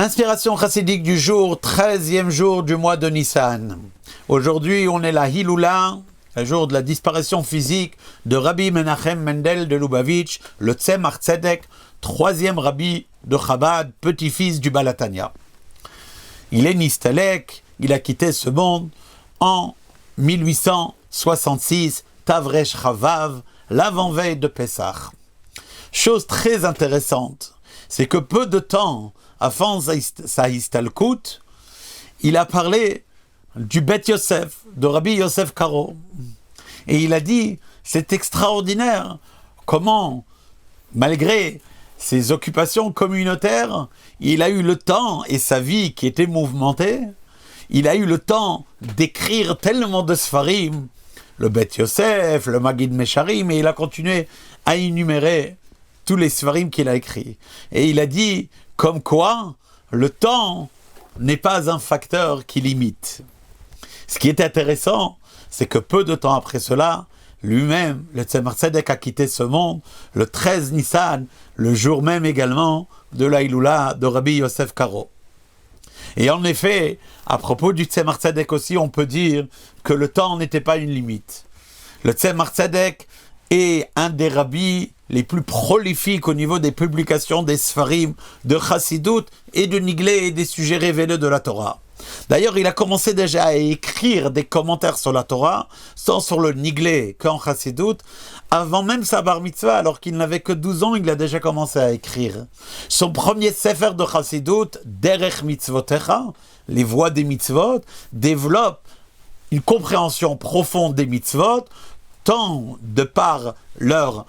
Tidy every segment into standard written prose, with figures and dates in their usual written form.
Inspiration chassidique du jour, 13e jour du mois de Nissan. Aujourd'hui, on est la Hiloula, le jour de la disparition physique de Rabbi Menachem Mendel de Lubavitch, le Tzemach Tzedek, 3e rabbi de Chabad, petit-fils du Balatania. Il est Nistalek, il a quitté ce monde en 1866, Tavresh Chavav, l'avant-veille de Pessah. Chose très intéressante, c'est que peu de temps avant sa Histalkut, il a parlé du Bet Yosef, de Rabbi Yosef Karo. Et il a dit, c'est extraordinaire comment, malgré ses occupations communautaires, il a eu le temps, et sa vie qui était mouvementée, il a eu le temps d'écrire tellement de Sfarim, le Bet Yosef, le Magid Mesharim, et il a continué à énumérer tous les Sfarim qu'il a écrits. Et il a dit, comme quoi, le temps n'est pas un facteur qui limite. Ce qui est intéressant, c'est que peu de temps après cela, lui-même, le Tzemach Tzedek a quitté ce monde le 13 Nissan, le jour même également de la Hiloula de Rabbi Yosef Karo. Et en effet, à propos du Tzemach Tzedek aussi, on peut dire que le temps n'était pas une limite. Le Tzemach Tzedek est un des rabbis les plus prolifiques au niveau des publications des Sfarim, de Chassidut et de Niglé et des sujets révélés de la Torah. D'ailleurs, il a commencé déjà à écrire des commentaires sur la Torah, tant sur le Niglé qu'en Chassidut, avant même sa bar mitzvah, alors qu'il n'avait que 12 ans, il a déjà commencé à écrire. Son premier sefer de Chassidut, Derech Mitzvotecha, les voies des mitzvot, développe une compréhension profonde des mitzvot, tant de par leurs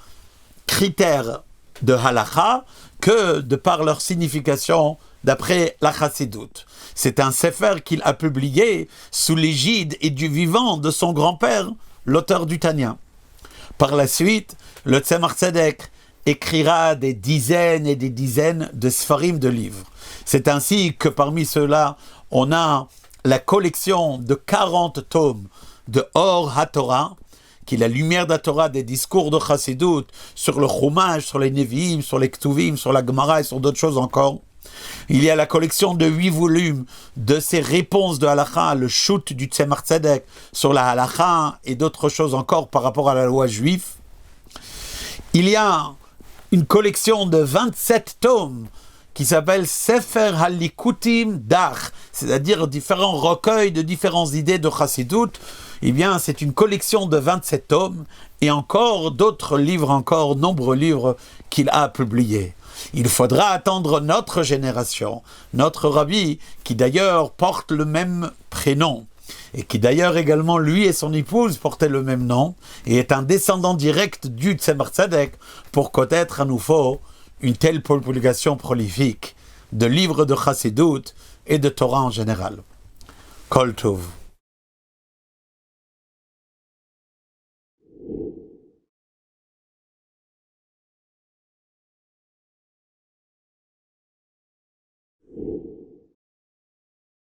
critères de halakha que de par leur signification d'après la Chassidut. C'est un sefer qu'il a publié sous l'égide et du vivant de son grand-père, l'auteur du Tanya. Par la suite, le Tzemach Tzedek écrira des dizaines et des dizaines de sfarim de livres. C'est ainsi que parmi ceux-là, on a la collection de 40 tomes de Or HaTorah, qui est la lumière de la Torah, des discours de Chassidut, sur le Chumash, sur les Nevi'im, sur les Ktuvim, sur la Gemara et sur d'autres choses encore. Il y a la collection de 8 volumes de ces réponses de halakha, le shoot du Tzemach Tzedek sur la halakha et d'autres choses encore par rapport à la loi juive. Il y a une collection de 27 tomes qui s'appelle Sefer Halikutim Dach, c'est-à-dire différents recueils de différentes idées de Chassidut. Eh bien, c'est une collection de 27 tomes et encore d'autres livres, encore nombreux livres qu'il a publiés. Il faudra attendre notre génération, notre rabbi, qui d'ailleurs porte le même prénom, et qui d'ailleurs également, lui et son épouse, portaient le même nom, et est un descendant direct du Tzemach Tzedek, pour connaître à nouveau une telle publication prolifique de livres de Chassidut et de Torah en général. Kol Tov.